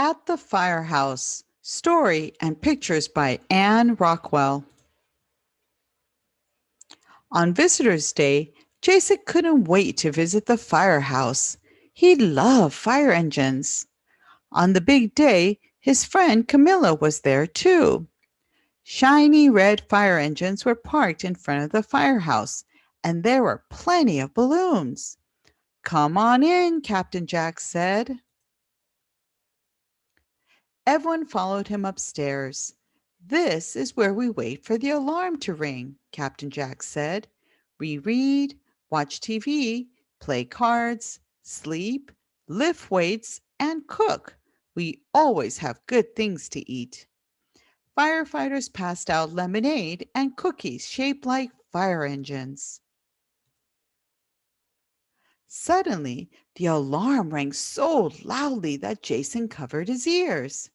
At the Firehouse, story and pictures by Anne Rockwell. On Visitors' Day, Jason couldn't wait to visit the firehouse. He loved fire engines. On the big day, his friend Camilla was there too. Shiny red fire engines were parked in front of the firehouse, and there were plenty of balloons. "Come on in," Captain Jack said. Everyone followed him upstairs. "This is where we wait for the alarm to ring," Captain Jack said. "We read, watch TV, play cards, sleep, lift weights, and cook. We always have good things to eat." Firefighters passed out lemonade and cookies shaped like fire engines. Suddenly, the alarm rang so loudly that Jason covered his ears.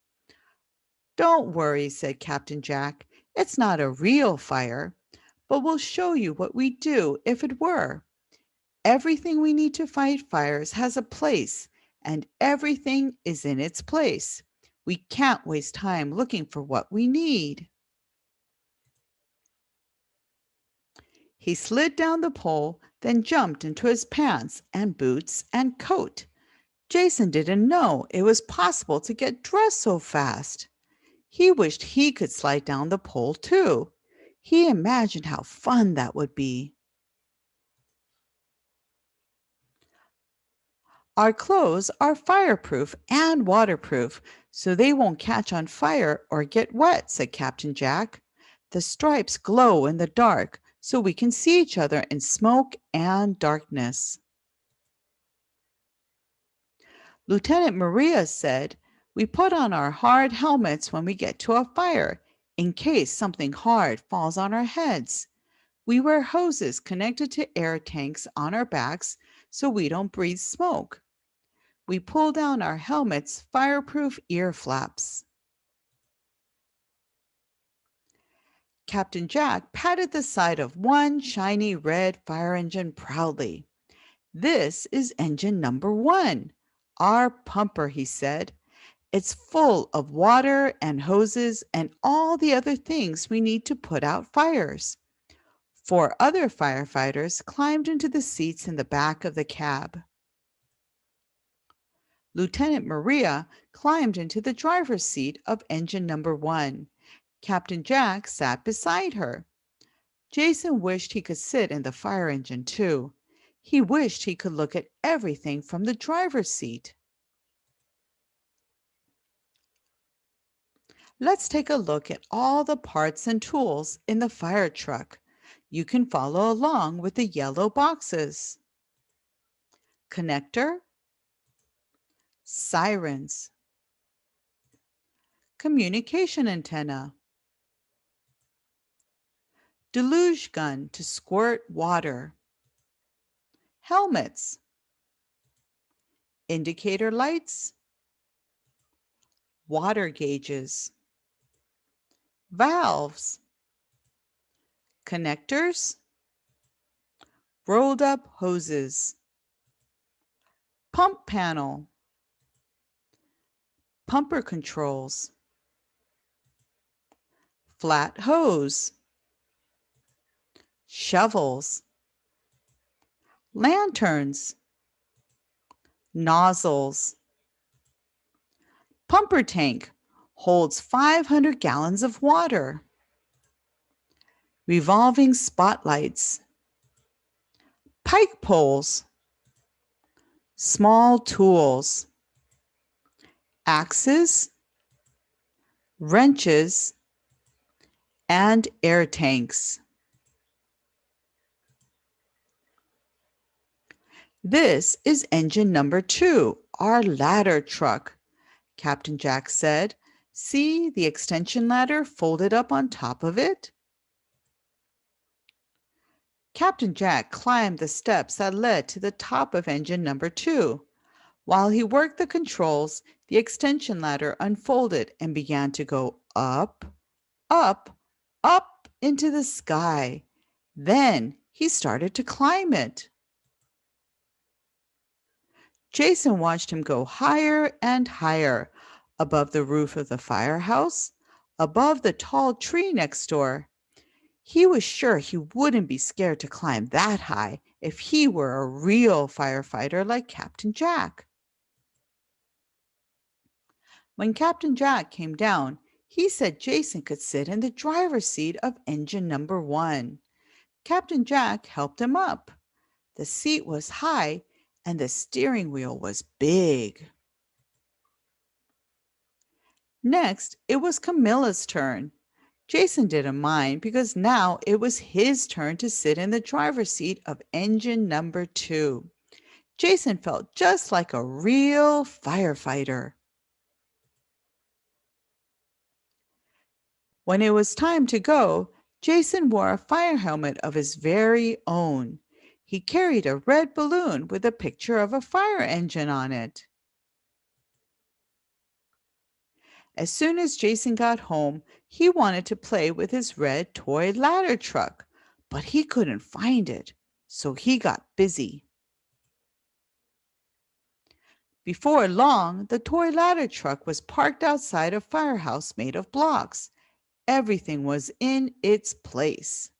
"Don't worry," said Captain Jack. "It's not a real fire, but we'll show you what we'd do if it were. Everything we need to fight fires has a place, and everything is in its place. We can't waste time looking for what we need." He slid down the pole, then jumped into his pants and boots and coat. Jason didn't know it was possible to get dressed so fast. He wished he could slide down the pole too. He imagined how fun that would be. "Our clothes are fireproof and waterproof, so they won't catch on fire or get wet," said Captain Jack. "The stripes glow in the dark, so we can see each other in smoke and darkness." Lieutenant Maria said, "We put on our hard helmets when we get to a fire, in case something hard falls on our heads. We wear hoses connected to air tanks on our backs so we don't breathe smoke. We pull down our helmets' fireproof ear flaps." Captain Jack patted the side of one shiny red fire engine proudly. "This is engine number 1, our pumper," he said. "It's full of water and hoses and all the other things we need to put out fires." 4 other firefighters climbed into the seats in the back of the cab. Lieutenant Maria climbed into the driver's seat of engine number 1. Captain Jack sat beside her. Jason wished he could sit in the fire engine too. He wished he could look at everything from the driver's seat. Let's take a look at all the parts and tools in the fire truck. You can follow along with the yellow boxes. Connector, sirens, communication antenna, deluge gun to squirt water, helmets, indicator lights, water gauges, valves, connectors, rolled up hoses, pump panel, pumper controls, flat hose, shovels, lanterns, nozzles. Pumper tank holds 500 gallons of water. Revolving spotlights, pike poles, small tools, axes, wrenches, and air tanks. "This is engine number 2, our ladder truck," Captain Jack said. "See the extension ladder folded up on top of it?" Captain Jack climbed the steps that led to the top of engine number 2. While he worked the controls, the extension ladder unfolded and began to go up, up, up into the sky. Then he started to climb it. Jason watched him go higher and higher. above the roof of the firehouse, above the tall tree next door. He was sure he wouldn't be scared to climb that high if he were a real firefighter like Captain Jack. When Captain Jack came down, he said Jason could sit in the driver's seat of engine number 1. Captain Jack helped him up. The seat was high and the steering wheel was big. Next, it was Camilla's turn. Jason didn't mind because now it was his turn to sit in the driver's seat of engine number 2. Jason felt just like a real firefighter. When it was time to go, Jason wore a fire helmet of his very own. He carried a red balloon with a picture of a fire engine on it. As soon as Jason got home, he wanted to play with his red toy ladder truck, but he couldn't find it, so he got busy. Before long, the toy ladder truck was parked outside a firehouse made of blocks. Everything was in its place.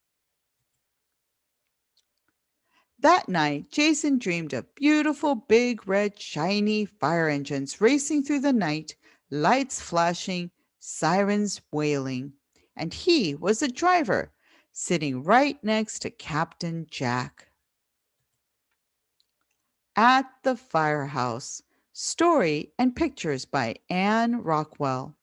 That night, Jason dreamed of beautiful, big, red, shiny fire engines racing through the night, lights flashing, sirens wailing. And he was the driver, sitting right next to Captain Jack. At the Firehouse. Story and pictures by Anne Rockwell.